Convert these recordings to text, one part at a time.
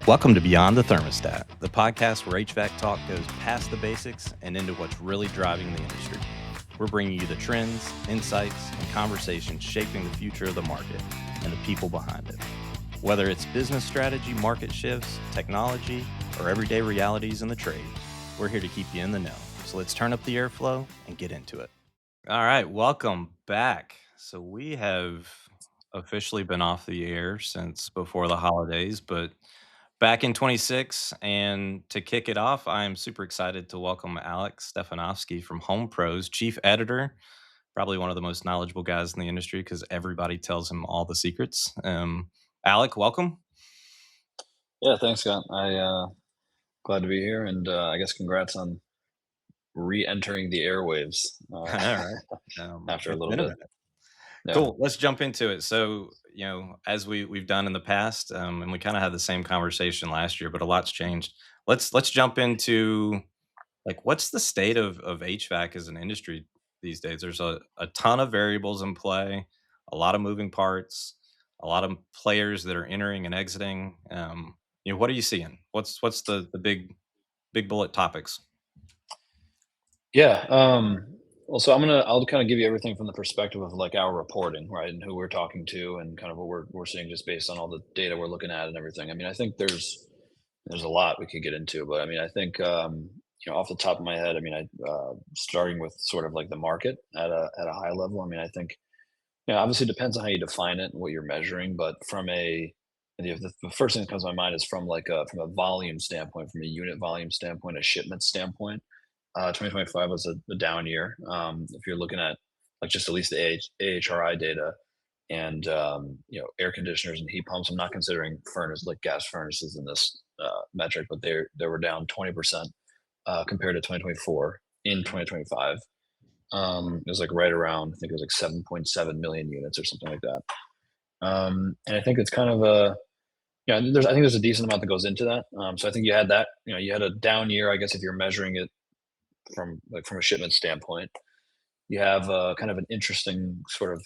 Welcome to Beyond the Thermostat, the podcast where HVAC talk goes past the basics and into what's really driving the industry. We're bringing you the trends, insights, and conversations shaping the future of the market and the people behind it. Whether it's business strategy, market shifts, technology, or everyday realities in the trade, we're here to keep you in the know. So let's turn up the airflow and get into it. All right, welcome back. So we have officially been off the air since before the holidays, but back in 26. And to kick it off, I am super excited to welcome Alec Stevanovski from HomePros, chief editor, probably one of the most knowledgeable guys in the industry because everybody tells him all the secrets. Alec, welcome. Yeah, thanks, Scott. I glad to be here, and I guess congrats on re-entering the airwaves I know, right? after a It's little been a bit. minute. Yeah. Cool. Let's jump into it. So, as we've done in the past, and we kind of had the same conversation last year, but a lot's changed. Let's jump into like what's the state of HVAC as an industry these days? There's a ton of variables in play, a lot of moving parts, a lot of players that are entering and exiting. What are you seeing? What's the big bullet topics? Yeah. Well, so I'll kind of give you everything from the perspective of like our reporting, right, and who we're talking to, and kind of what we're seeing just based on all the data we're looking at and everything. I mean, I think there's a lot we could get into, but I mean, I think off the top of my head, I mean, starting with sort of like the market at a high level. I mean, I think obviously it depends on how you define it and what you're measuring, but the first thing that comes to my mind is from a volume standpoint, from a unit volume standpoint, a shipment standpoint. 2025 was a down year. If you're looking at like just at least the AHRI data and air conditioners and heat pumps, I'm not considering furnace like gas furnaces in this metric, but they were down 20% compared to 2024 in 2025. It was like right around, I think it was like 7.7 million units or something like that. And I think it's kind of I think there's a decent amount that goes into that. So I think you had that, you had a down year, I guess, if you're measuring it from a shipment standpoint. You have kind of an interesting sort of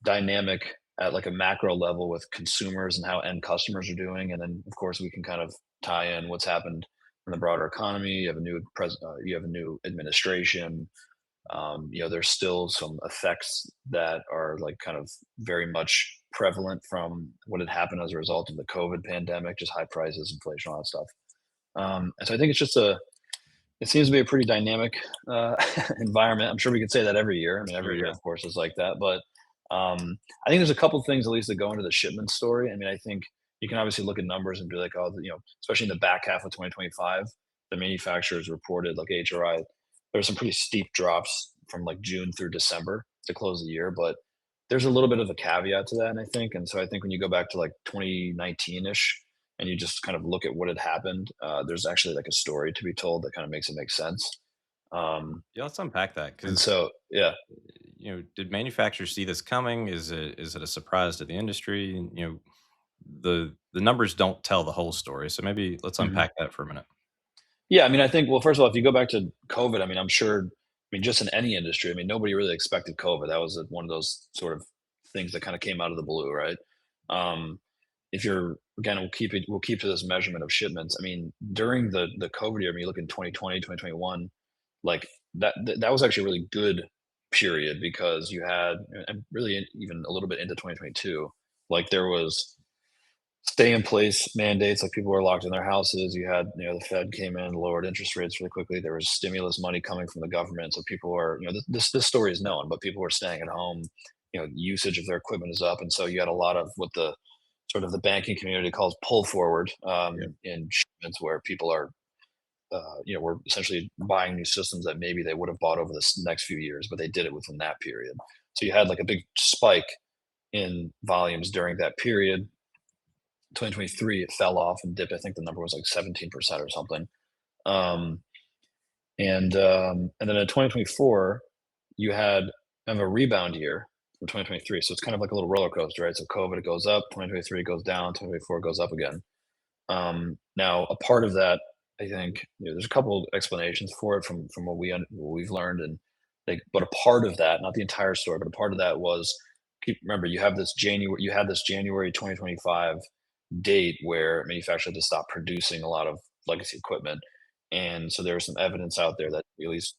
dynamic at like a macro level with consumers and how end customers are doing. And then of course we can kind of tie in what's happened in the broader economy. You have a new administration. There's still some effects that are like kind of very much prevalent from what had happened as a result of the COVID pandemic, just high prices, inflation, all that stuff. And so I think it seems to be a pretty dynamic environment. I'm sure we could say that every year. I mean, Sure, every year, yeah. of course, is like that. But I think there's a couple things at least that go into the shipment story. I mean, I think you can obviously look at numbers and be like, oh, especially in the back half of 2025, the manufacturers reported like HRI, there's some pretty steep drops from like June through December to close the year. But there's a little bit of a caveat to that, I think. And so I think when you go back to like 2019-ish and you just kind of look at what had happened, there's actually like a story to be told that kind of makes it make sense. Yeah, let's unpack that And because so, yeah. did manufacturers see this coming? Is it a surprise to the industry? The numbers don't tell the whole story, so maybe let's Mhm. unpack that for a minute. Yeah, I mean, I think, well, first of all, if you go back to COVID, I mean, I'm sure, I mean, just in any industry, I mean, nobody really expected COVID. That was one of those sort of things that kind of came out of the blue, right? Um, if you're again, we'll keep to this measurement of shipments. I mean, during the COVID year, I mean, you look in 2020, 2021, like that was actually a really good period because you had, and really even a little bit into 2022, like there was stay in place mandates, like people were locked in their houses. You had, the Fed came in, lowered interest rates really quickly. There was stimulus money coming from the government. So people are, this story is known, but people were staying at home. Usage of their equipment is up. And so you had a lot of what the sort of the banking community calls pull forward Yeah. in shipments where people are, were essentially buying new systems that maybe they would have bought over the next few years, but they did it within that period. So you had like a big spike in volumes during that period. 2023 it fell off and dipped. I think the number was like 17% or something. Um, and then in 2024 you had kind of a rebound year from 2023. So it's kind of like a little roller coaster, right? So COVID it goes up, 2023 goes down, 2024 goes up again. Now a part of that, I think, there's a couple explanations for it from what we've learned, and but a part of that, not the entire story, but a part of that was, keep remember you had this January 2025 date where manufacturers had to stop producing a lot of legacy equipment. And so there was some evidence out there that at least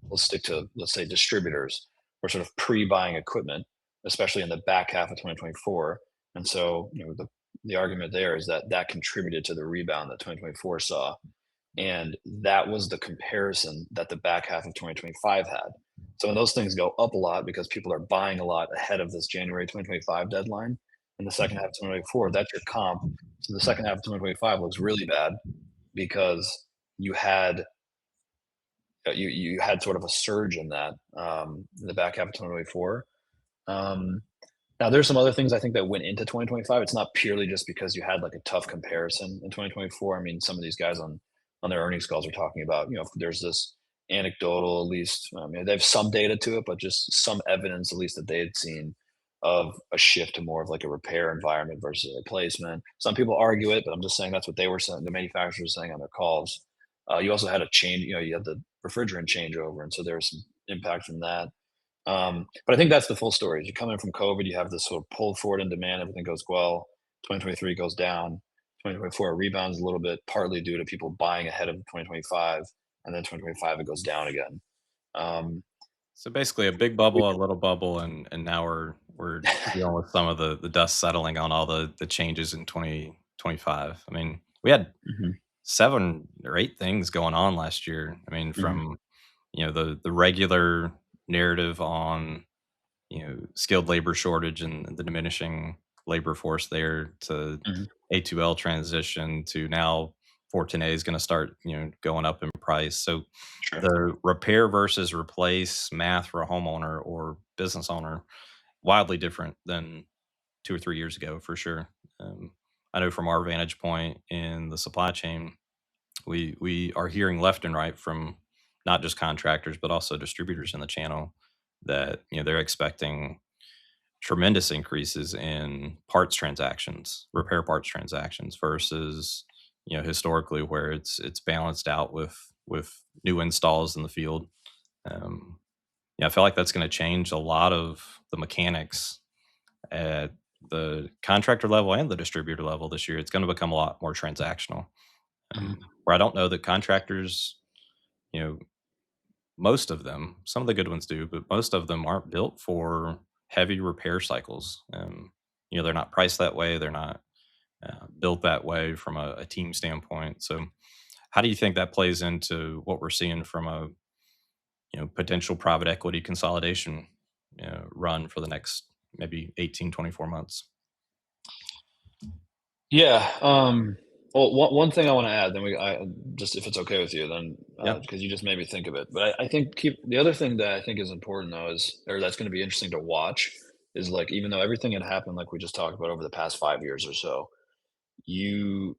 let's stick to, let's say, distributors were sort of pre-buying equipment, especially in the back half of 2024. And so, the argument there is that that contributed to the rebound that 2024 saw. And that was the comparison that the back half of 2025 had. So when those things go up a lot because people are buying a lot ahead of this January 2025 deadline, in the second half of 2024, that's your comp. So the second half of 2025 looks really bad because you had you had sort of a surge in that in the back half of 2024. Um, Now there's some other things I think that went into 2025. It's not purely just because you had like a tough comparison in 2024. I mean, some of these guys on their earnings calls are talking about, there's this anecdotal, at least, I mean, they have some data to it, but just some evidence, at least that they had seen, of a shift to more of like a repair environment versus a replacement. Some people argue it, but I'm just saying that's what they were saying. The manufacturers saying on their calls. You also had a change. You had the refrigerant changeover, and so there was some impact from that. But I think that's the full story. You come in from COVID, you have this sort of pull forward in demand, everything goes well. 2023 goes down. 2024 rebounds a little bit, partly due to people buying ahead of 2025, and then 2025 it goes down again. Um, So basically, a big bubble, a little bubble, and now we're dealing with some of the dust settling on all the changes in 2025. I mean, we had mhm, 7 or 8 things going on last year. I mean, mhm, from, the regular narrative on, skilled labor shortage and the diminishing labor force there, to mhm, A2L transition, to now 410A is gonna start, going up in price. So sure. the repair versus replace math for a homeowner or business owner, wildly different than 2 or 3 years ago for sure. Um, I know from our vantage point in the supply chain, we are hearing left and right from not just contractors but also distributors in the channel that they're expecting tremendous increases in parts transactions, repair parts transactions versus historically where it's balanced out with new installs in the field. Um, yeah, I feel like that's going to change a lot of the mechanics at the contractor level and the distributor level this year. It's going to become a lot more transactional. Mhm, Where I don't know that contractors, you know, most of them, some of the good ones do, but most of them aren't built for heavy repair cycles. They're not priced that way. They're not built that way from a team standpoint. So, how do you think that plays into what we're seeing from a potential private equity consolidation run for the next maybe 18, 24 months? Yeah. Well, one thing I want to add, then just if it's okay with you, then Yeah. because you just made me think of it. But I think keep the other thing that I think is important though is, or that's going to be interesting to watch, is like even though everything had happened like we just talked about over the past 5 years or so, you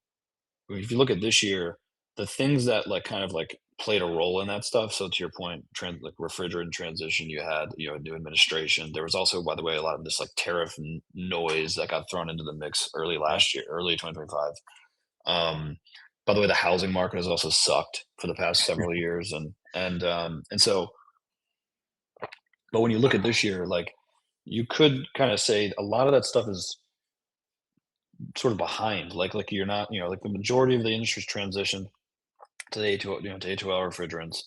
if you look at this year, the things that like kind of like played a role in that stuff. So to your point, like refrigerant transition, you had new administration. There was also, by the way, a lot of this like tariff noise that got thrown into the mix early Yeah. last year, early 2025. Um, by the way, the housing market has also sucked for the past several years, and so, but when you look at this year, like you could kind of say a lot of that stuff is sort of behind. Like you're not, like the majority of the industry's transition to the A2, to A2L refrigerants.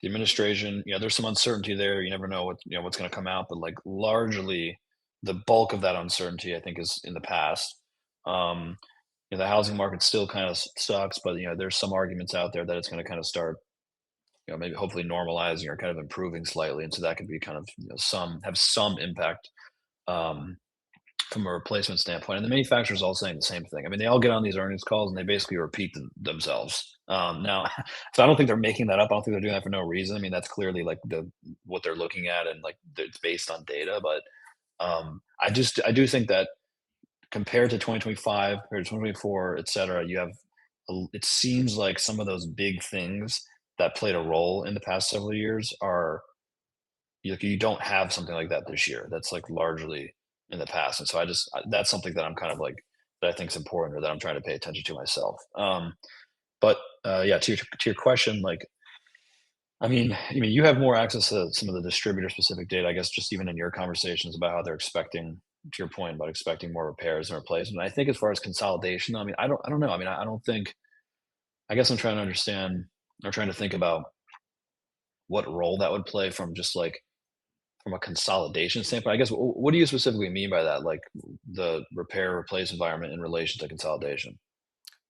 The administration, there's some uncertainty there. You never know what's going to come out, but like largely, the bulk of that uncertainty, I think, is in the past. Um, the housing market still kind of sucks, but there's some arguments out there that it's going to kind of start, maybe hopefully normalizing or kind of improving slightly, and so that could be kind of some impact um, from a replacement standpoint. And the manufacturers all saying the same thing. I mean, they all get on these earnings calls and they basically repeat themselves. Now, so I don't think they're making that up. I don't think they're doing that for no reason. I mean, that's clearly like what they're looking at, and like it's based on data. But I do think that compared to 2025, compared to 2024, et cetera, you have it seems like some of those big things that played a role in the past several years are you don't have something like that this year. That's like largely in the past, and so that's something that I'm kind of like that I think is important or that I'm trying to pay attention to myself. But yeah, to your question, like you have more access to some of the distributor specific data, I guess, just even in your conversations about how they're expecting to your point about expecting more repairs and replacement. I think as far as consolidation, I mean, I don't know. I mean, I don't think. I guess I'm trying to understand or trying to think about what role that would play from just like from a consolidation standpoint. I guess what do you specifically mean by that? Like the repair replace environment in relation to consolidation?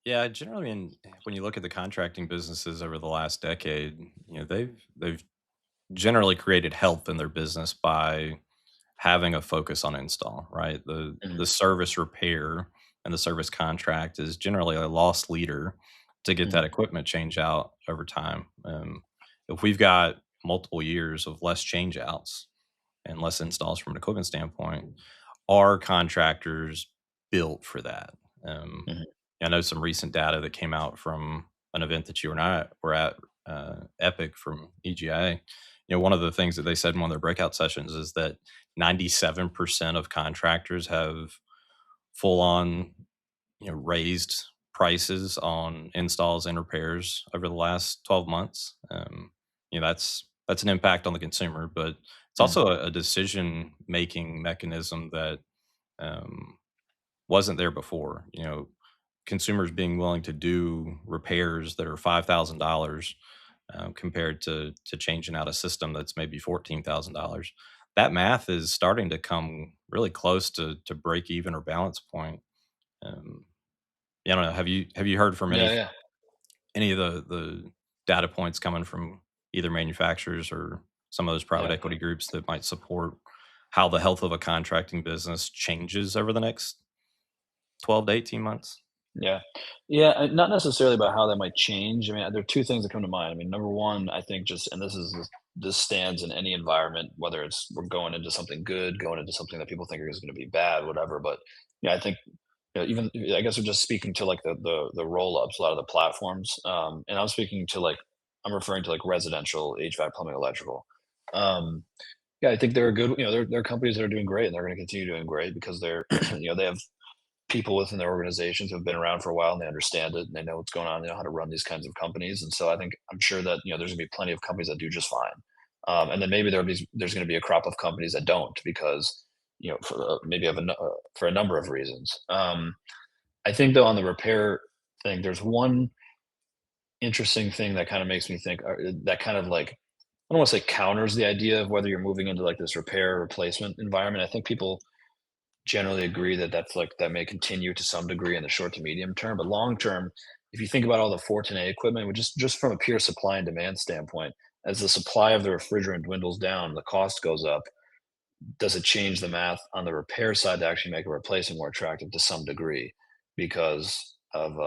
Yeah, generally, when you look at the contracting businesses over the last decade, they've generally created health in their business by having a focus on install, right? The Mhm, service repair and the service contract is generally a loss leader to get that mhm, equipment change out over time. If we've got multiple years of less change outs and less installs from an equipment standpoint, are contractors built for that? Um, mhm, I know some recent data that came out from an event that you and I were at, Epic from EGIA. One of the things that they said in one of their breakout sessions is that 97% of contractors have full on, raised prices on installs and repairs over the last 12 months. That's an impact on the consumer, but it's mhm. also a decision making mechanism that um, wasn't there before. Consumers being willing to do repairs that are $5,000 compared to changing out a system that's maybe $14,000. That math is starting to come really close to break even or balance point. Um, yeah, I don't know. Have you heard from Yeah, yeah, any of the data points coming from either manufacturers or some of those private yeah. equity groups that might support how the health of a contracting business changes over the next 12 to 18 months? Yeah. Yeah, not necessarily about how that might change. I mean, there are 2 things that come to mind. I mean, number 1, I think just and this stands in any environment, whether it's we're going into something good, going into something that people think is gonna be bad, whatever, but, yeah, I think, even I guess we're just speaking to, like, the roll-ups, a lot of the platforms, and I'm referring to, like, residential HVAC, plumbing, electrical. Um, yeah, I think they're a good they're companies that are doing great, and they're gonna continue doing great because they're they have people within their organizations who have been around for a while and they understand it and they know what's going on. They know how to run these kinds of companies. And so I'm sure that there's going to be plenty of companies that do just fine. And then maybe there's going to be a crop of companies that don't because maybe for a number of reasons. I think though on the repair thing, there's one interesting thing that kind of makes me think that kind of like I don't want to say counters the idea of whether you're moving into like this repair replacement environment. I think people generally agree that that may continue to some degree in the short to medium term, but long term, if you think about all the Fortinet equipment, just from a pure supply and demand standpoint, as the supply of the refrigerant dwindles down, the cost goes up. Does it change the math on the repair side to actually make a replacement more attractive to some degree because of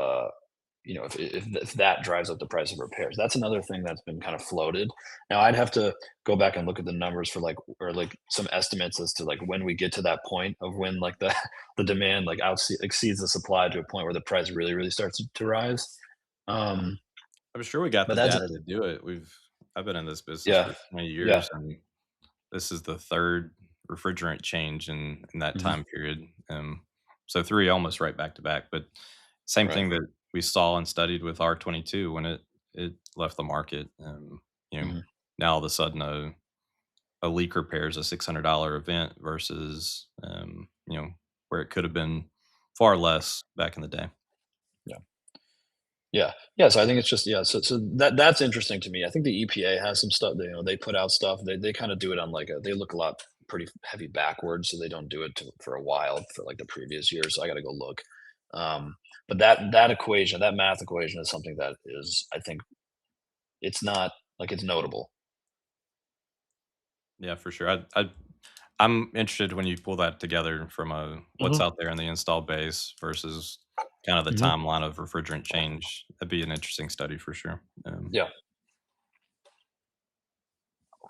if that drives up the price of repairs? That's another thing that's been kind of floated. Now I'd have to go back and look at the numbers for like some estimates as to like when we get to that point of when like the the demand like exceeds the supply to a point where the price really starts to rise. um I'm sure we got but the that's data to do it. I've been in this business yeah, for 20 yeah. years, and this is the third refrigerant change in that Mhm. time period. So 3 almost right back to back, but same Right. thing that we saw and studied with R22 when it left the market. You know, Mhm. now all of a sudden a leak repair is a $600 event versus, where it could have been far less back in the day. Yeah. Yeah. Yeah, so I think it's just yeah, so that's interesting to me. I think the EPA has some stuff, they put out stuff. They kinda do it on like a they look a lot pretty heavy backwards, so they don't do it for a while for like the previous year, so I gotta go look. Um, but that equation, that math equation is something that is I think it's not like it's notable. Yeah, for sure. I'm interested when you pull that together from a what's Mhm, out there in the install base versus kind of the mhm. timeline of refrigerant change. That'd be an interesting study for sure. Yeah.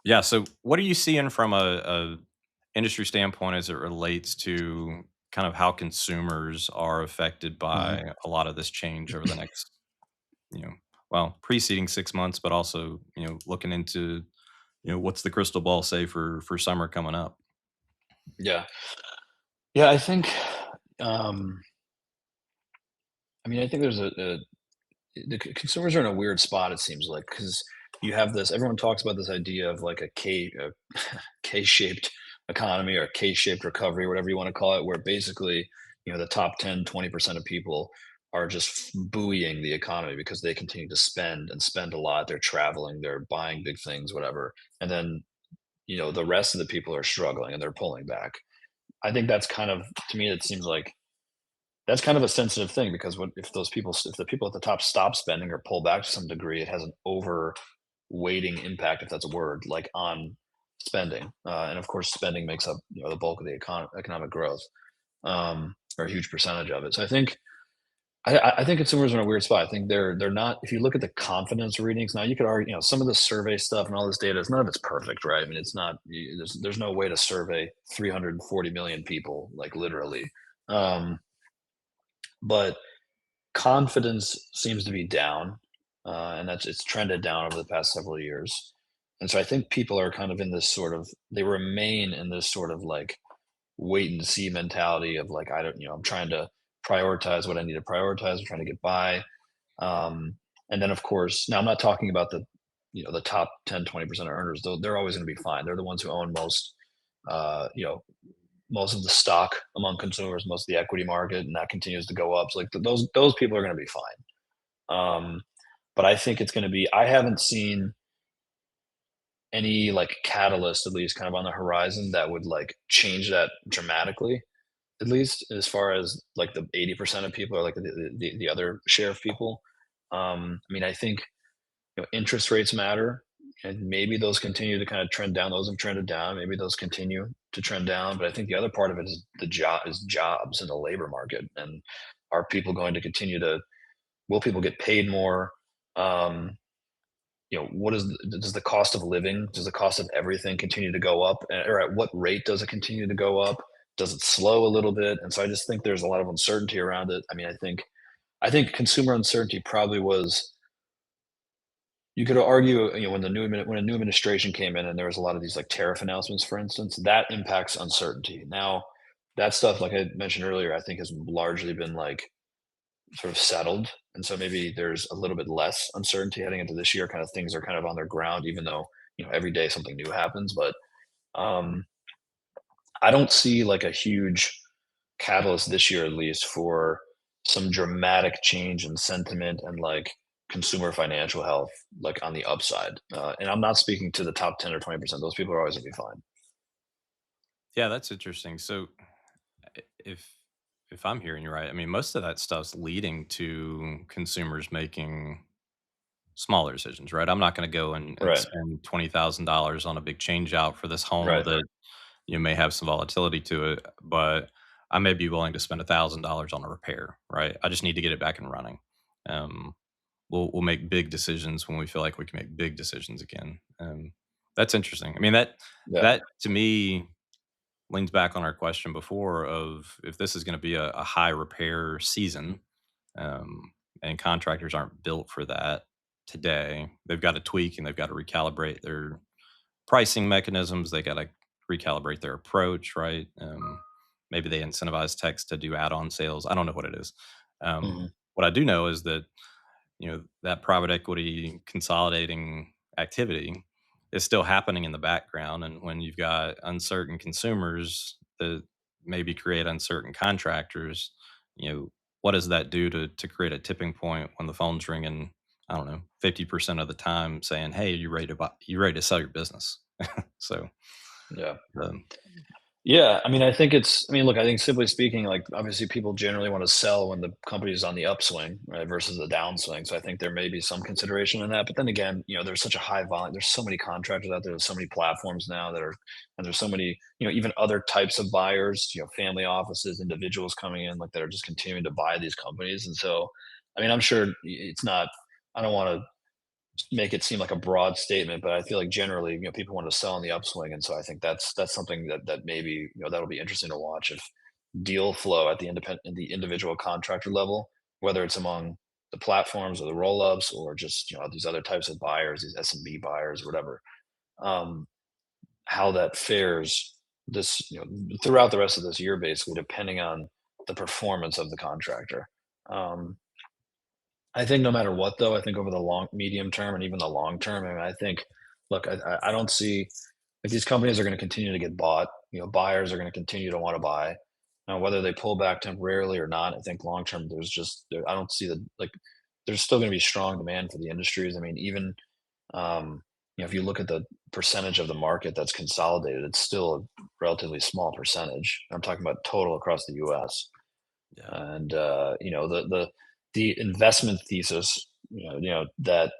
Yeah. So, what are you seeing from a industry standpoint as it relates to kind of how consumers are affected Mhm. by a lot of this change over the next, you know, well, preceding 6 months, but also looking into what's the crystal ball say for summer coming up? Yeah. Yeah, I think, um, I think there's a consumers are in a weird spot, it seems like, because you have this everyone talks about this idea of like a K-shaped economy or K-shaped recovery, whatever you want to call it, where basically, the top 10, 20% of people are just buoying the economy because they continue to spend and spend a lot. They're traveling, they're buying big things, whatever. And then, the rest of the people are struggling and they're pulling back. I think that's kind of, to me, it seems like that's kind of a sensitive thing because if the people at the top stop spending or pull back to some degree, it has an overweighting impact, if that's a word, like on spending. And of course, spending makes up the bulk of the economic growth, or a huge percentage of it. So I think consumers are in a weird spot. I think they're not. If you look at the confidence readings now, you could argue, some of the survey stuff and all this data, none of it's perfect, right? I mean, it's not. There's no way to survey 340 million people, like literally. Um, but confidence seems to be down, and it's trended down over the past several years. And so I think people are kind of in this sort of they remain in this sort of like wait and see mentality of like I don't I'm trying to prioritize what I need to prioritize. I'm trying to get by. Um, and then of course now I'm not talking about the top 10, 20% of earners, though they're always going to be fine. They're the ones who own most uh, you know most of the stock among consumers, most of the equity market, and that continues to go up. So like those people are going to be fine. But I think it's going to be. I haven't seen any like catalyst, at least kind of on the horizon, that would like change that dramatically. At least as far as like the 80% of people, or like the other share of people. I mean, I think interest rates matter, and maybe those continue to kind of trend down. Those have trended down. Maybe those continue to trend down. But I think the other part of it is jobs in the labor market, and are people going to continue to? Will people get paid more? Um, does the cost of living, does the cost of everything continue to go up, or at what rate does it continue to go up? Does it slow a little bit? And so I just think there's a lot of uncertainty around it. I mean, I think consumer uncertainty probably was. You could argue, when when a new administration came in and there was a lot of these like tariff announcements, for instance, that impacts uncertainty. Now, that stuff, like I mentioned earlier, I think has largely been like sort of settled, and so maybe there's a little bit less uncertainty heading into this year. Kind of things are kind of on their ground, even though every day something new happens. But um, I don't see like a huge catalyst this year, at least, for some dramatic change in sentiment and like consumer financial health, like on the upside. And I'm not speaking to the top 10 or 20%. Those people are always gonna be fine. Yeah, that's interesting. So if I'm hearing you right, I mean, most of that stuff's leading to consumers making smaller decisions, right? I'm not going to go and Right. spend $20,000 on a big change out for this home Right. that may have some volatility to it, but I may be willing to spend $1,000 on a repair, right? I just need to get it back and running. Um, we'll make big decisions when we feel like we can make big decisions again. That's interesting. I mean, Yeah. that to me leans back on our question before of if this is going to be a high repair season, and contractors aren't built for that today. They've got to tweak and they've got to recalibrate their pricing mechanisms. They got to recalibrate their approach, right? Maybe they incentivize techs to do add-on sales. I don't know what it is. Mhm. What I do know is that that private equity consolidating activity is still happening in the background, and when you've got uncertain consumers that maybe create uncertain contractors, what does that do to create a tipping point when the phone's ringing, I don't know, 50% of the time saying, hey, you ready to sell your business? So Yeah. um, Yeah, I mean, look, I think simply speaking, like obviously people generally want to sell when the company is on the upswing, right, versus the downswing. So I think there may be some consideration in that. But then again, there's such a high volume. There's so many contractors out there. There's so many platforms now and there's so many, even other types of buyers, family offices, individuals coming in like that are just continuing to buy these companies. And so, I mean, I'm sure it's not. I don't want to make it seem like a broad statement, but I feel like generally, people want to sell on the upswing, and so I think that's something that maybe that'll be interesting to watch if deal flow at the individual contractor level, whether it's among the platforms or the roll ups or just these other types of buyers, these SMB buyers, whatever, um, how that fares this throughout the rest of this year, basically depending on the performance of the contractor. Um, I think no matter what, though, I think over the medium term, and even the long term, I mean, I think, look, I don't see like these companies are going to continue to get bought. buyers are going to continue to want to buy. Now, whether they pull back temporarily or not, I think long term, I don't see there's still going to be strong demand for the industries. I mean, even if you look at the percentage of the market that's consolidated, it's still a relatively small percentage. I'm talking about total across the U.S. Yeah. And the investment thesis, that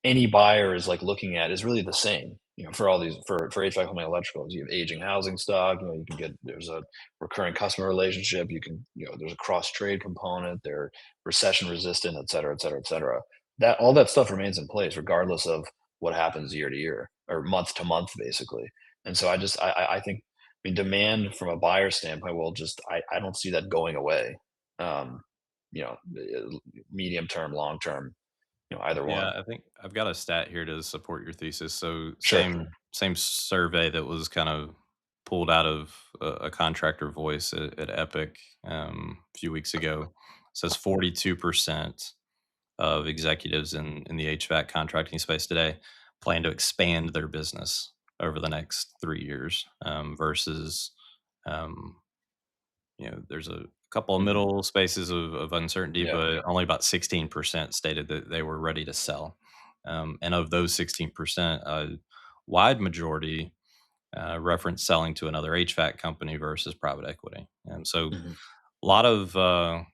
any buyer is like looking at is really the same. For all these for HVAC plumbing electricals, you have aging housing stock. You can get there's a recurring customer relationship. You can there's a cross trade component. They're recession resistant, et cetera, et cetera, et cetera. That all that stuff remains in place regardless of what happens year to year or month to month, basically. And so I think demand from a buyer standpoint will I don't see that going away. Um, medium term, long term, either Yeah, one. I think I've got a stat here to support your thesis. So Sure. same survey that was kind of pulled out of a contractor voice at Epic a few weeks ago says 42% of executives in the HVAC contracting space today plan to expand their business over the next 3 years versus um, there's a couple of Mhm. middle spaces of uncertainty, Yeah. but only about 16% stated that they were ready to sell. And of those 16%, a wide majority reference selling to another HVAC company versus private equity. And so Mhm. a lot of uh,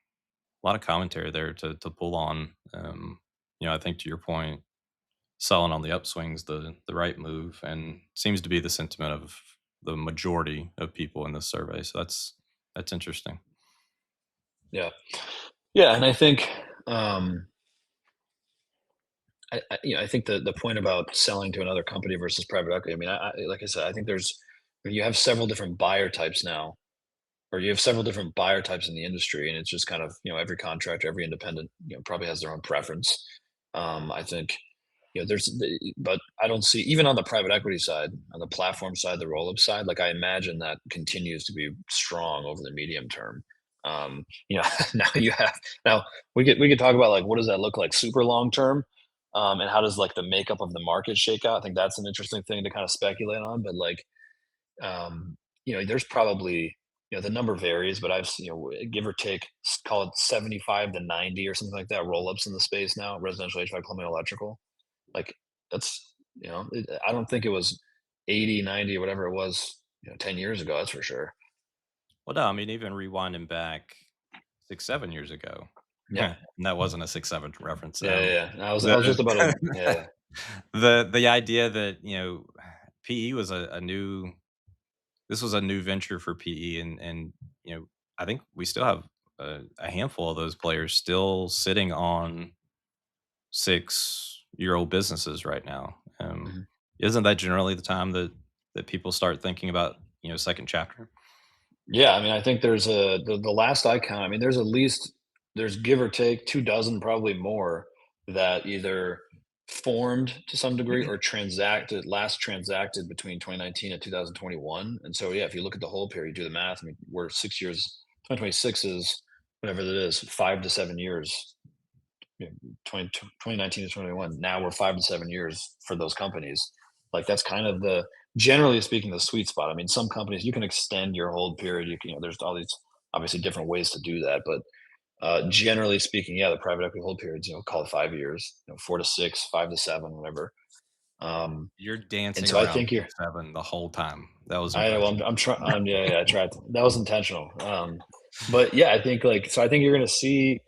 lot of commentary there to pull on. I think to your point, selling on the upswings the right move, and seems to be the sentiment of the majority of people in this survey. So that's interesting. Yeah. Yeah, and I think, I think the point about selling to another company versus private equity, I mean, like I said, I think you have several different buyer types now, or you have several different buyer types in the industry, and it's just kind of, every contractor, every independent, probably has their own preference. I think, but I don't see, even on the private equity side, on the platform side, the roll-up side, like I imagine that continues to be strong over the medium term. Now now we could talk about like what does that look like super long term, and how does like the makeup of the market shake out. I think that's an interesting thing to kind of speculate on. But like, there's probably, the number varies, but I've seen, give or take, call it 75 to 90 or something like that roll-ups in the space now, residential HVAC, plumbing, electrical. Like that's, I don't think it was 80, 90, whatever it was, 10 years ago. That's for sure. Well, no, I mean, even rewinding back 6, 7 years ago, Yeah. and that wasn't a 6, 7 reference, Yeah. Yeah. Yeah. I was the just about to, yeah. Yeah. the idea that, PE was a new this was a new venture for PE, and, I think we still have a handful of those players still sitting on 6-year-old businesses right now. Mhm. Isn't that generally the time that people start thinking about, second chapter? Yeah, I mean, I think there's the last I count. I mean, there's at least there's give or take 2 dozen, probably more, that either formed to some degree or transacted between 2019 and 2021. And so, yeah, if you look at the whole period, do the math. I mean, we're 6 years. 2026 is whatever that is, 5 to 7 years. 2019 to 21. Now we're 5 to 7 years for those companies. Like that's kind of the generally speaking the sweet spot. I mean, some companies you can extend your hold period. There's all these obviously different ways to do that, but generally speaking, yeah, the private equity hold periods, call it 5 years, 4 to 6, 5 to 7, whatever. You're And dancing so I around think you're. 7 the whole time. That was I know impressive. I'm trying. Yeah, yeah, I tried. That was intentional. But yeah, I think like so. I think you're going to see.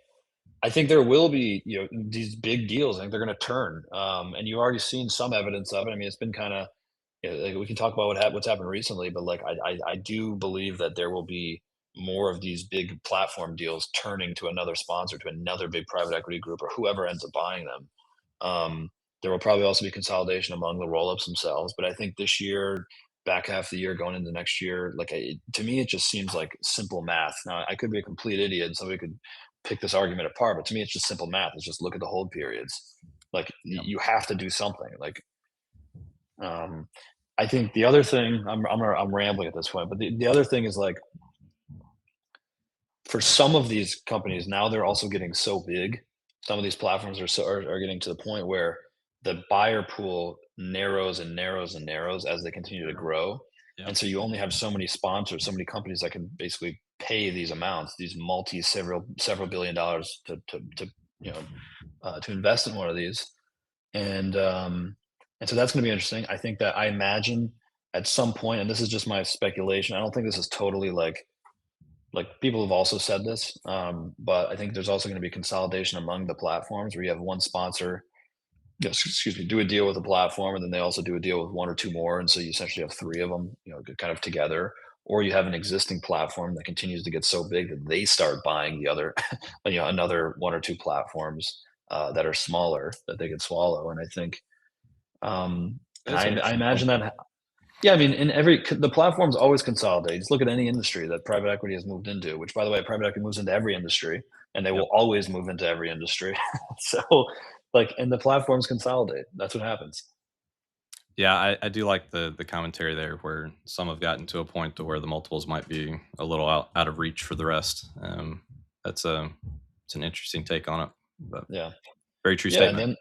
I think there will be, these big deals. I think they're going to turn, and you've already seen some evidence of it. I mean, it's been kind of, like we can talk about what's happened recently, but like I do believe that there will be more of these big platform deals turning to another sponsor, to another big private equity group, or whoever ends up buying them. There will probably also be consolidation among the roll-ups themselves, but I think this year, back half of the year, going into next year, like to me, it just seems like simple math. Now, I could be a complete idiot, and somebody could pick this argument apart, but to me, it's just simple math. It's just look at the hold periods. Like Yep. you have to do something. Like, um, I think the other thing, I'm rambling at this point, but the other thing is like for some of these companies now, they're also getting so big. Some of these platforms are getting to the point where the buyer pool narrows and narrows and narrows as they continue to grow. Yeah. And so you only have so many sponsors, so many companies that can basically pay these amounts, these multi several billion dollars to you know to invest in one of these. And so that's going to be interesting. I think that I imagine at some point, and this is just my speculation. I don't think this is totally like people have also said this, but I think there's also going to be consolidation among the platforms where you have one sponsor, yes, excuse me, do a deal with a platform, and then they also do a deal with one or two more, and so you essentially have three of them, kind of together. Or you have an existing platform that continues to get so big that they start buying the other, another one or two platforms that are smaller that they could swallow. And I think, and That's an I interesting point. imagine that yeah, I mean, in the platforms always consolidate. Just look at any industry that private equity has moved into, which, by the way, private equity moves into every industry, and they Yep. will always move into every industry. So, and the platforms consolidate. That's what happens. Yeah, I do like the commentary there where some have gotten to a point to where the multiples might be a little out of reach for the rest. That's a it's an interesting take on it, but Yeah, very true yeah, and statement. then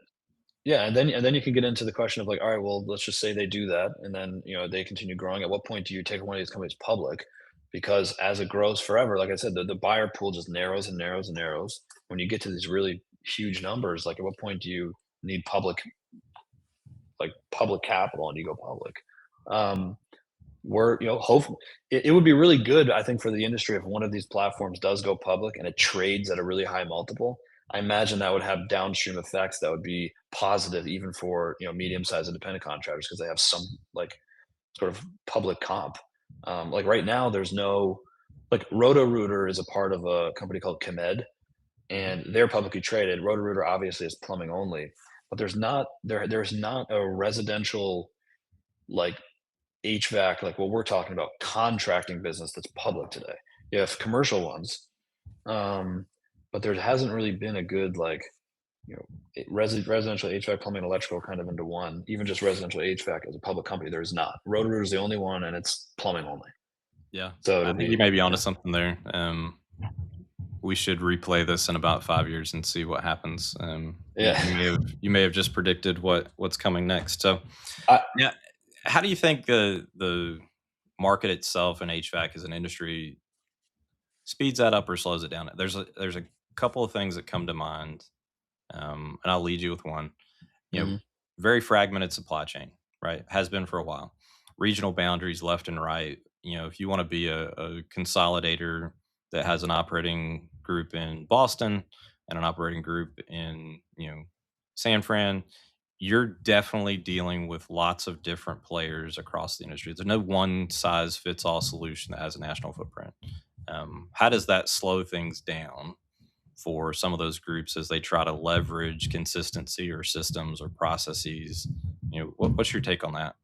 yeah, and then you can get into the question of like, all right, well, let's just say they do that, and then they continue growing. At what point do you take one of these companies public? Because as it grows forever, like I said, the buyer pool just narrows and narrows and narrows. When you get to these really huge numbers, like at what point do you need public capital and you go public? Um, we're hopefully it would be really good, I think, for the industry if one of these platforms does go public and it trades at a really high multiple. I imagine that would have downstream effects that would be positive even for medium-sized independent contractors because they have some like sort of public comp. Like right now there's no like Roto-Rooter is a part of a company called Chemed, and they're publicly traded. Roto-Rooter obviously is plumbing only, but there's not a residential like HVAC, like what we're talking about, contracting business that's public today. You have commercial ones, um, but there hasn't really been a good residential HVAC, plumbing, electrical kind of into one. Even just residential HVAC as a public company, there's not. Roto-Rooter is the only one, and it's plumbing only. Yeah, So I it'll think you be may be onto yeah, something there. We should replay this in about 5 years and see what happens. You yeah. may have just predicted what's coming next. So I, yeah, how do you think the market itself in HVAC as an industry speeds that up or slows it down? There's a couple of things that come to mind, and I'll lead you with one. You know, mhm, very fragmented supply chain, right? Has been for a while. Regional boundaries left and right. If you want to be a consolidator that has an operating group in Boston and an operating group in San Fran, you're definitely dealing with lots of different players across the industry. There's no one size fits all solution that has a national footprint. How does that slow things down for some of those groups as they try to leverage consistency or systems or processes? What's your take on that?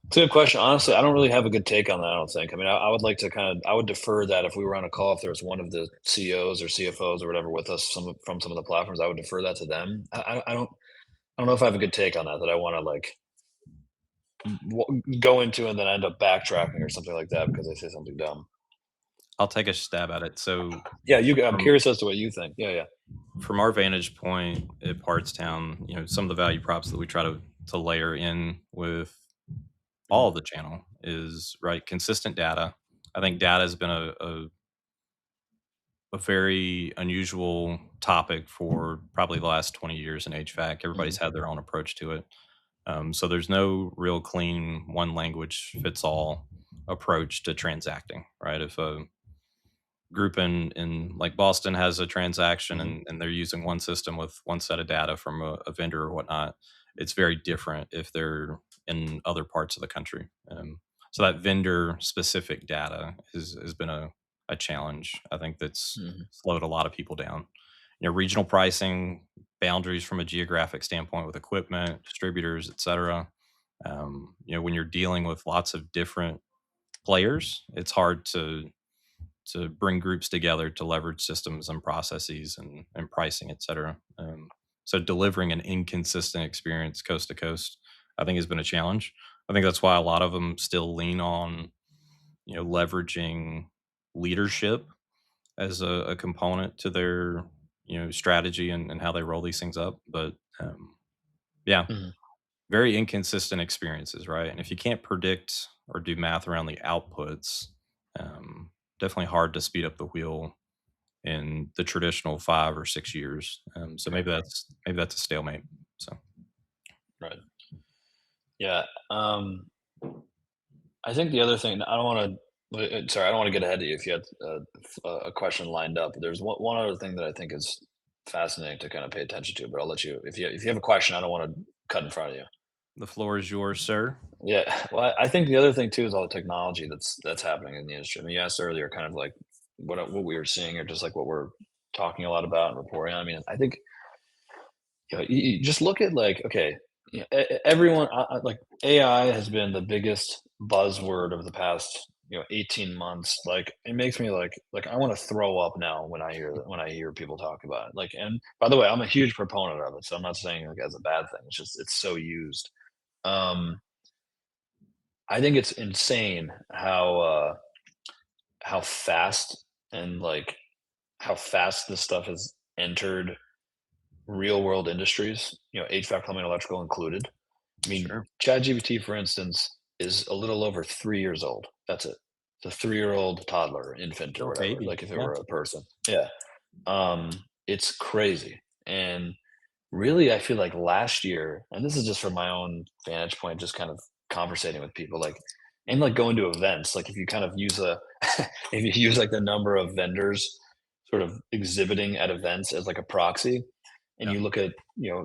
it's a good question. Honestly, I don't really have a good take on that. I don't think. I mean, I would like to I would defer that if we were on a call, if there was one of the CEOs or CFOs or whatever with us, from some of the platforms, I would defer that to them. I don't know if I have a good take on that. That I want to go into and then end up backtracking or something like that because I say something dumb. I'll take a stab at it. So, Yeah, I'm from curious as to what you think. Yeah, yeah. from our vantage point at Partstown, some of the value props that we try to layer in with all Mhm, of the channel is right consistent data. I think data has been a very unusual topic for probably the last 20 years in HVAC. mhm, Everybody's had their own approach to it. So there's no real clean one language fits all approach to transacting, right? If a group in like Boston has a transaction mhm, and they're using one system with one set of data from a vendor or whatnot, it's very different if they're in other parts of the country. So that vendor specific data has been a challenge. I think that's mhm, slowed a lot of people down. Regional pricing, boundaries from a geographic standpoint with equipment, distributors, et cetera. When you're dealing with lots of different players, it's hard to bring groups together to leverage systems and processes and pricing, et cetera. So delivering an inconsistent experience coast to coast, I think, has been a challenge. I think that's why a lot of them still lean on leveraging leadership as a component to their strategy and how they roll these things up. But yeah, mhm. very inconsistent experiences, right? And if you can't predict or do math around the outputs, definitely hard to speed up the wheel in the traditional 5 or 6 years. So Yeah. maybe that's a stalemate. So Right. Yeah. I think the other thing I don't want to. Sorry, I don't want to get ahead of you. If you had a question lined up, there's one other thing that I think is fascinating to kind of pay attention to. But I'll let you. If you have a question, I don't want to cut in front of you. the floor is yours, sir. Yeah. Well, I think the other thing too is all the technology that's happening in the industry. I mean, you asked earlier, kind of like what we were seeing, or just like what we're talking a lot about and reporting on. I mean, I think you just look at like, okay, everyone like AI has been the biggest buzzword of the past 18 months. Like it makes me like I want to throw up now when I hear people talk about it. Like, and by the way, I'm a huge proponent of it, so I'm not saying like as a bad thing. It's just it's so used. Um, I think it's insane how fast and like how fast this stuff has entered real world industries, HVAC, plumbing, electrical included. I mean, Sure. ChatGPT, for instance, is a little over 3 years old. That's it. It's a 3-year-old toddler, infant, or Little whatever. baby. Like if it Yeah. were a person. Yeah. Um, it's crazy. And really, I feel like last year, and this is just from my own vantage point, just kind of conversating with people, like, and like going to events, like if you kind of use if you use like the number of vendors sort of exhibiting at events as like a proxy, and Yeah. you look at,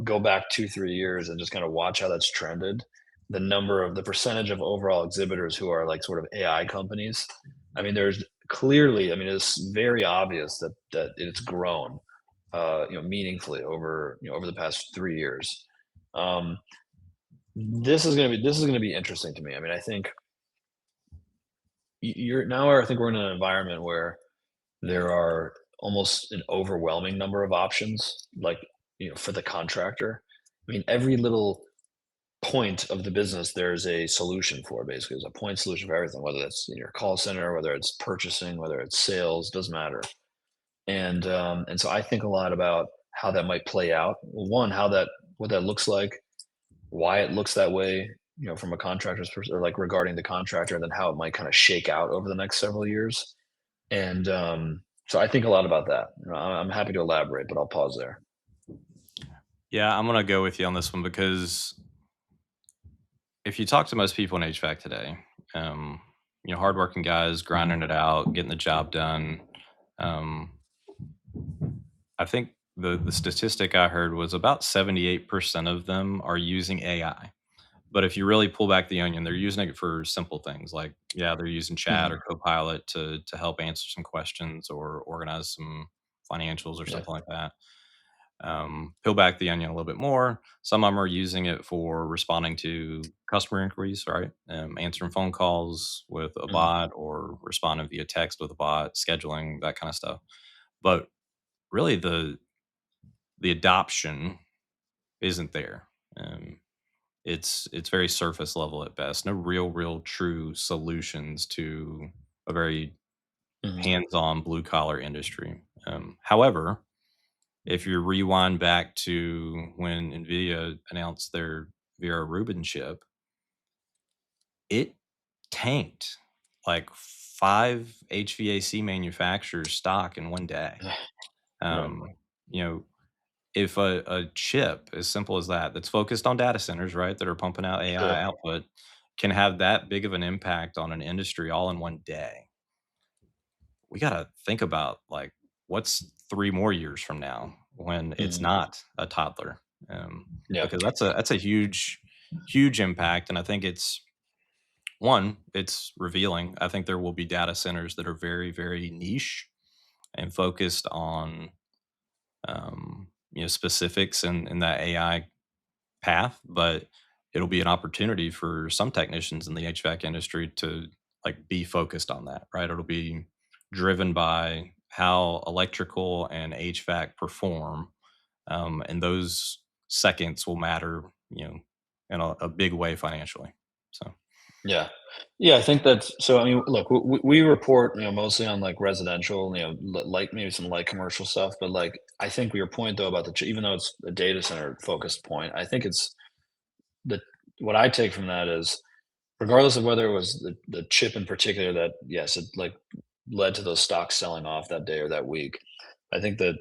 go back 2, 3 years and just kind of watch how that's trended, the percentage of overall exhibitors who are like sort of AI companies. I mean, there's clearly, I mean, it's very obvious that it's grown meaningfully over the past 3 years. Um, this is gonna be interesting to me. I mean, I think you're now. I think we're in an environment where there are almost an overwhelming number of options, like for the contractor. I mean, every little point of the business, there's a solution for. Basically, there's a point solution for everything, whether that's in your call center, whether it's purchasing, whether it's sales, doesn't matter. And so I think a lot about how that might play out. One, how that what that looks like, why it looks that way, from a contractor's or like regarding the contractor, and then how it might kind of shake out over the next several years. And so I think a lot about that. I'm happy to elaborate, but I'll pause there. Yeah, I'm gonna go with you on this one because if you talk to most people in HVAC today, um, hardworking guys grinding it out, getting the job done. Um, I think the statistic I heard was about 78% of them are using AI. But if you really pull back the onion, they're using it for simple things like, yeah, they're using chat or Mhm. Copilot to help answer some questions or organize some financials or Yeah. something like that. Peel back the onion a little bit more. Some of them are using it for responding to customer inquiries, right? Answering phone calls with a Mhm. bot or responding via text with a bot, scheduling, that kind of stuff. But really, the adoption isn't there. Um, it's very surface level at best. No real true solutions to a very Mhm. hands-on blue collar industry. However, if you rewind back to when NVIDIA announced their Vera Rubin chip, it tanked like 5 HVAC manufacturers' stock in one day. Right. Um, you know, if a chip as simple as that, that's focused on data centers, right, that are pumping out AI Sure. output, can have that big of an impact on an industry all in one day, we gotta think about, like, what's 3 more years from now when it's Mhm. not a toddler? Yeah. Because that's a huge impact, and I think it's revealing. I think there will be data centers that are very niche and focused on, specifics in that AI path, but it'll be an opportunity for some technicians in the HVAC industry to like be focused on that, right? It'll be driven by how electrical and HVAC perform, and those seconds will matter, in a big way financially. So, Yeah. Yeah, I think that's so. I mean, look, we report, mostly on like residential, like maybe some light commercial stuff, but like I think your point though about even though it's a data center focused point, I think it's the what I take from that is regardless of whether it was the chip in particular that, yes, it like led to those stocks selling off that day or that week. I think that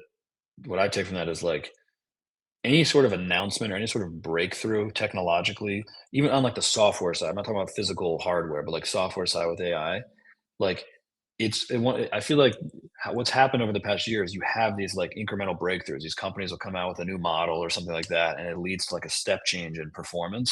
what I take from that is like any sort of announcement or any sort of breakthrough technologically, even on like the software side. I'm not talking about physical hardware, but like software side with AI. Like I feel like what's happened over the past year is you have these like incremental breakthroughs. These companies will come out with a new model or something like that, and it leads to like a step change in performance.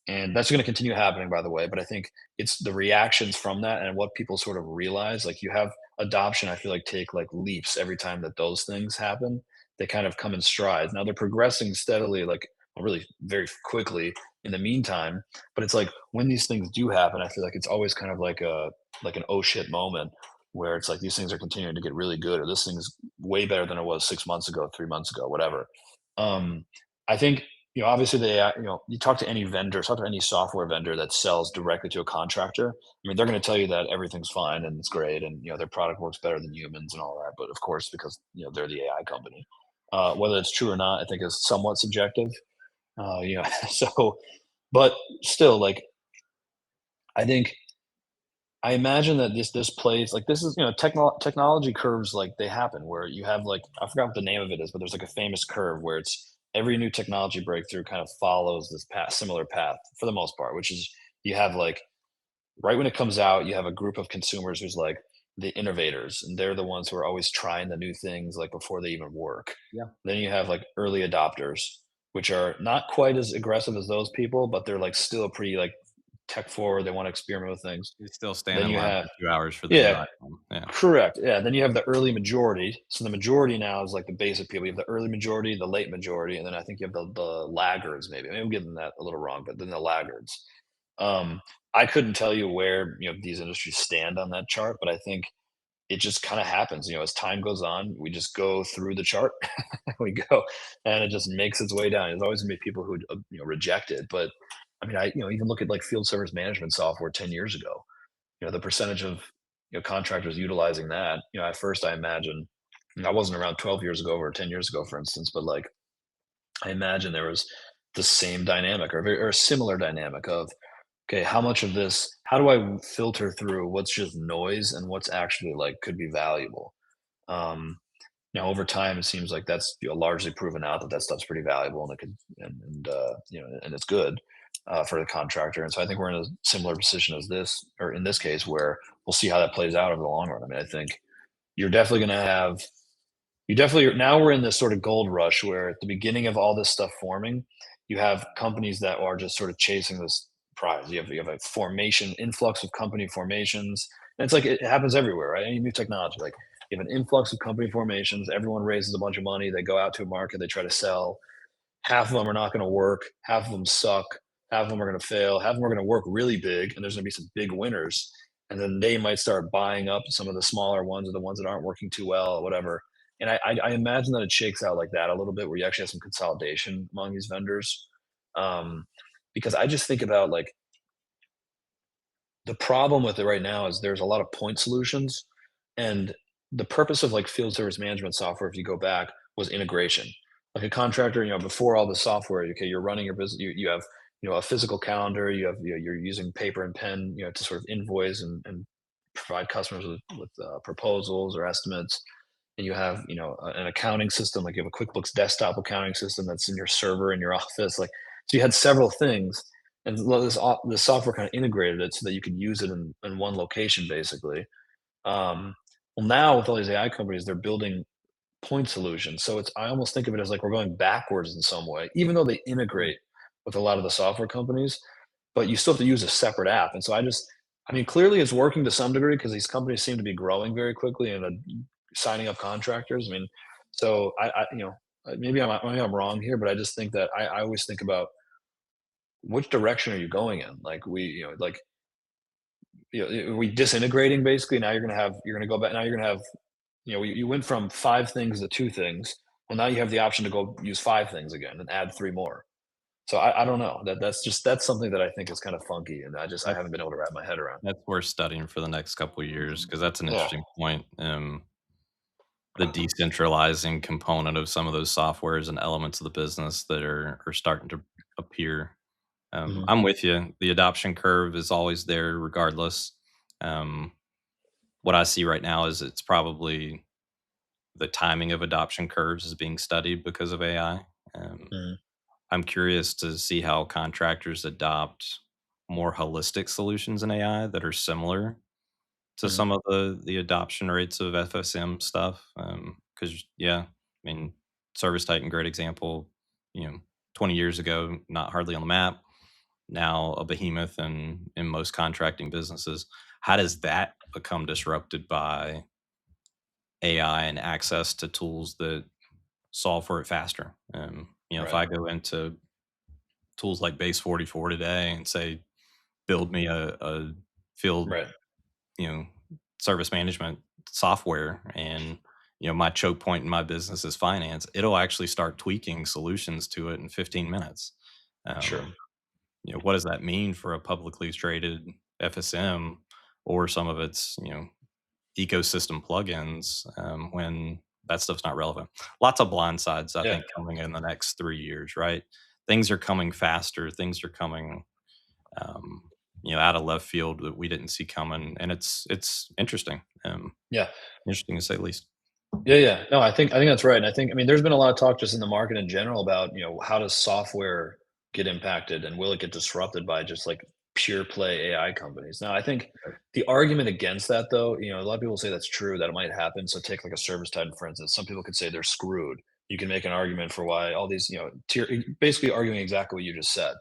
And that's going to continue happening, by the way. But I think it's the reactions from that and what people sort of realize. Like you have adoption, I feel like take like leaps every time that those things happen. They kind of come in strides. Now they're progressing steadily, like well, really very quickly in the meantime. But it's like when these things do happen, I feel like it's always kind of like an oh shit moment where it's like these things are continuing to get really good, or this thing's way better than it was 6 months ago, 3 months ago, whatever. Um, I think obviously they, you talk to any vendor, talk to any software vendor that sells directly to a contractor. I mean, they're going to tell you that everything's fine and it's great, and their product works better than humans and all that. But of course, because they're the AI company, whether it's true or not, I think is somewhat subjective. So, but still, like I think I imagine that this plays like this is technology curves like they happen where you have like I forgot what the name of it is, but there's like a famous curve where it's every new technology breakthrough kind of follows this path, similar path for the most part, which is you have like right when it comes out, you have a group of consumers who's like the innovators, and they're the ones who are always trying the new things like before they even work. Yeah. Then you have like early adopters, which are not quite as aggressive as those people, but they're like still pretty like tech forward. They want to experiment with things. You still stand Then in you line have for 2 hours for the new yeah, iPhone. Yeah. correct. Yeah, then you have the early majority. So the majority now is like the basic people. You have the early majority, the late majority, and then I think you have the laggards. Maybe I'm getting that a little wrong, but then the laggards. Um, I couldn't tell you where these industries stand on that chart, but I think it just kind of happens. As time goes on, we just go through the chart. We go, and it just makes its way down. There's always gonna be people who reject it, but I mean, I even look at like field service management software 10 years ago. The percentage of contractors utilizing that. At first I imagine, and I wasn't around 12 years ago or 10 years ago, for instance, but like I imagine there was the same dynamic or a similar dynamic of okay, how much of this, how do I filter through what's just noise and what's actually like could be valuable? Um, over time, it seems like that's largely proven out that that stuff's pretty valuable and it could and it's good for the contractor. And so I think we're in a similar position as this, or in this case, where we'll see how that plays out over the long run. I mean, I think you're definitely going to have you definitely now we're in this sort of gold rush where at the beginning of all this stuff forming, you have companies that are just sort of chasing this prize. You have a formation influx of company formations. And it's like it happens everywhere, right? Any new technology, like you have an influx of company formations. Everyone raises a bunch of money. They go out to a market. They try to sell. Half of them are not going to work. Half of them suck. Half of them are going to fail. Half of them are going to work really big, and there's going to be some big winners. And then they might start buying up some of the smaller ones or the ones that aren't working too well or whatever. And I imagine that it shakes out like that a little bit, where you actually have some consolidation among these vendors. Um, because I just think about like the problem with it right now is there's a lot of point solutions, and the purpose of like field service management software, if you go back, was integration. Like a contractor, before all the software, okay, you're running your business, you have a physical calendar, you have you're using paper and pen, to sort of invoice and provide customers with proposals or estimates, and you have an accounting system, like you have a QuickBooks desktop accounting system that's in your server in your office, like so you had several things, and this software kind of integrated it so that you could use it in one location basically. Well, now with all these AI companies, they're building point solutions, so I almost think of it as like we're going backwards in some way, even though they integrate with a lot of the software companies, but you still have to use a separate app. And so I mean, clearly it's working to some degree because these companies seem to be growing very quickly and signing up contractors. I mean, so maybe I'm wrong here, but I just think that I always think about which direction are you going in? Like like are we disintegrating basically? Now you're gonna go back. Now you're gonna have you went from five things to two things. Well, now you have the option to go use five things again and add three more. So I don't know. That's something that I think is kind of funky, and I That's haven't been able to wrap my head around. that's worth studying for the next couple of years because that's an Yeah. interesting point. The decentralizing component of some of those softwares and elements of the business that are starting to appear. Mhm. I'm with you. The adoption curve is always there regardless. Um, what I see right now is it's probably the timing of adoption curves is being studied because of AI. Um, Mhm. I'm curious to see how contractors adopt more holistic solutions in AI that are similar to Mhm. some of the adoption rates of FSM stuff. Because yeah, I mean, Service Titan, great example. 20 years ago, not hardly on the map. Now a behemoth in most contracting businesses. How does that become disrupted by AI and access to tools that solve for it faster? If Right. I go into tools like Base 44 today and say, build me a field, Right. you know, service management software, and my choke point in my business is finance, it'll actually start tweaking solutions to it in 15 minutes. Sure. What does that mean for a publicly traded FSM or some of its, ecosystem plugins, when that stuff's not relevant? Lots of blind sides, I Yeah. think, coming in the next 3 years, right? Things are coming faster. Things are coming, um, out of left field that we didn't see coming, and it's interesting. Yeah. Interesting to say the least. Yeah, yeah. No, I think that's right. And I mean, there's been a lot of talk just in the market in general about, how does software get impacted and will it get disrupted by just like pure play AI companies? Now, I think the argument against that though, a lot of people say that's true, that it might happen. So take like a service titan, for instance. Some people could say they're screwed. You can make an argument for why all these, basically arguing exactly what you just said.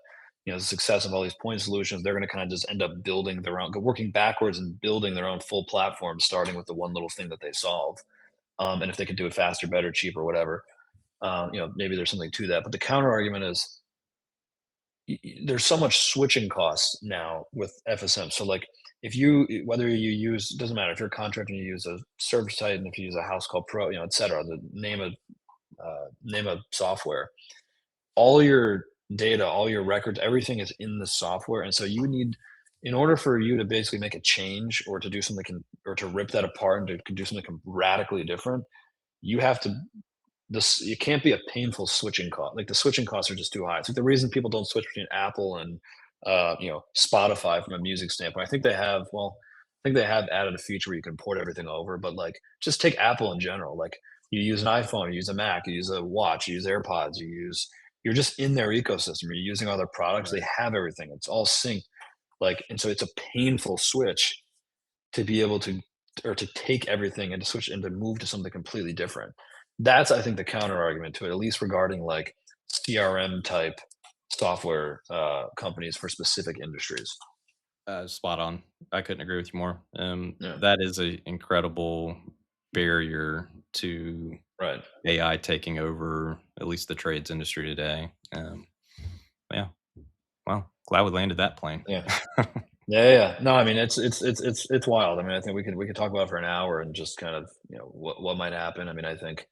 The success of all these point solutions, they're going to kind of just end up building their own, working backwards and building their own full platform, starting with the one little thing that they solve, and if they could do it faster, better, cheaper, whatever, maybe there's something to that. But the counter argument is there's so much switching costs now with FSM. So like if you whether you use, doesn't matter if you're a contractor and you use a service titan, if you use a house called Pro, et cetera, the name of software, all your data, all your records, everything is in the software. And so you need, in order for you to basically make a change or to do something, or to rip that apart and to do something radically different, you have to, this, it can't be a painful switching cost. Like the switching costs are just too high. It's like the reason people don't switch between Apple and Spotify from a music standpoint. I think they have, well, I think they have added a feature where you can port everything over, but like just take Apple in general. Like you use an iPhone, you use a Mac, you use a watch, you use AirPods, you're just in their ecosystem. You're using other products. They Right. have everything. It's all synced. Like, and so it's a painful switch to be able to, or to take everything and to switch and to move to something completely different. That's, I think, the counter argument to it, at least regarding like CRM type software companies for specific industries. Spot on. I couldn't agree with you more. Yeah. That is a incredible barrier to Right. AI taking over at least the trades industry today. Yeah. Well, glad we landed that plane. Yeah. Yeah, yeah, yeah. No, I mean it's wild. I mean, I think we could talk about it for an hour and just kind of, what might happen. I mean, I think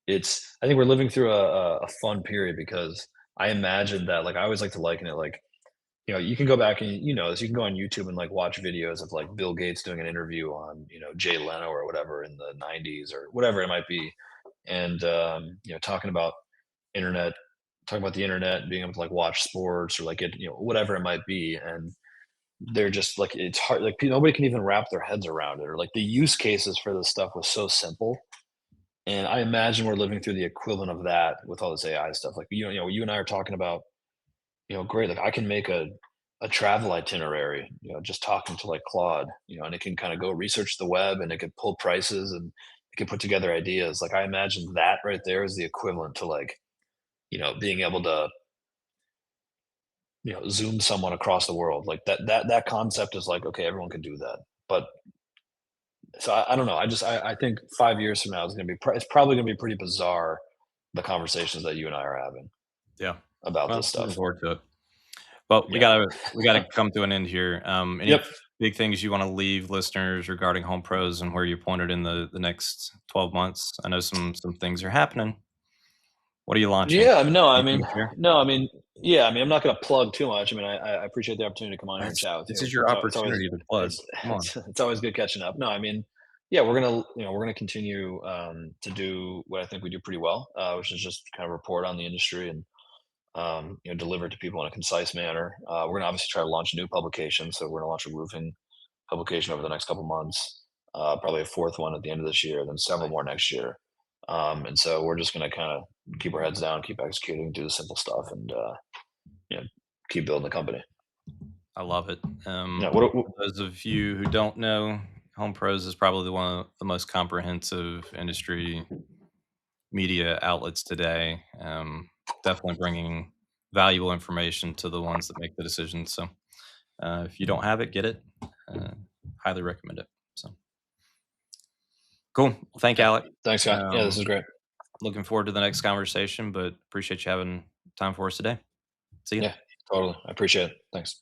we're living through a fun period because I imagine that, like, I always like to liken it like, you can go back and this, you can go on YouTube and like watch videos of like Bill Gates doing an interview on, Jay Leno or whatever in the 90s or whatever it might be. And talking about internet, talking about the internet, being able to like watch sports or like it, whatever it might be. And they're just like, it's hard, like nobody can even wrap their heads around it, or like the use cases for this stuff was so simple. And I imagine we're living through the equivalent of that with all this AI stuff. Like, you and I are talking about, great. Like I can make a travel itinerary, just talking to like Claude, and it can kind of go research the web and it can pull prices and it can put together ideas. Like I imagine that right there is the equivalent to like, being able to, Zoom someone across the world. Like that concept is like, okay, everyone can do that. But so I don't know. I think 5 years from now is going to be, it's probably going to be pretty bizarre, the conversations that you and I are having Yeah. about this Well, looking stuff. forward to it. But we Yeah. gotta come to an end here. Any Yep. big things you want to leave listeners regarding Home Pros and where you're pointed in the next 12 months? I know some things are happening. What are you launching? Yeah, I mean, no, I Anything mean, to share? no, I mean, yeah, I mean, I'm not going to plug too much. I mean, I appreciate the opportunity to come on here and That's chat with this you. is your It's always, opportunity to plug. it's, Come on. it's always good catching up. No, I mean, yeah, we're gonna continue to do what I think we do pretty well, which is just kind of report on the industry and delivered to people in a concise manner. We're gonna obviously try to launch a new publication, so we're gonna launch a roofing publication over the next couple months. Probably a fourth one at the end of this year, then several more next year. And so we're just gonna kind of keep our heads down, keep executing, do the simple stuff, and you know, keep building the company. I love it. Yeah. What For those of you who don't know, HomePros is probably one of the most comprehensive industry media outlets today. Definitely bringing valuable information to the ones that make the decisions. So if you don't have it, get it. Uh, Highly recommend it. So cool. Well, thank you, yeah. Alec. Thanks, Scott. Yeah, this Um, is great. Looking forward to the next conversation, but appreciate you having time for us today. See you. Yeah, totally. I appreciate it. Thanks.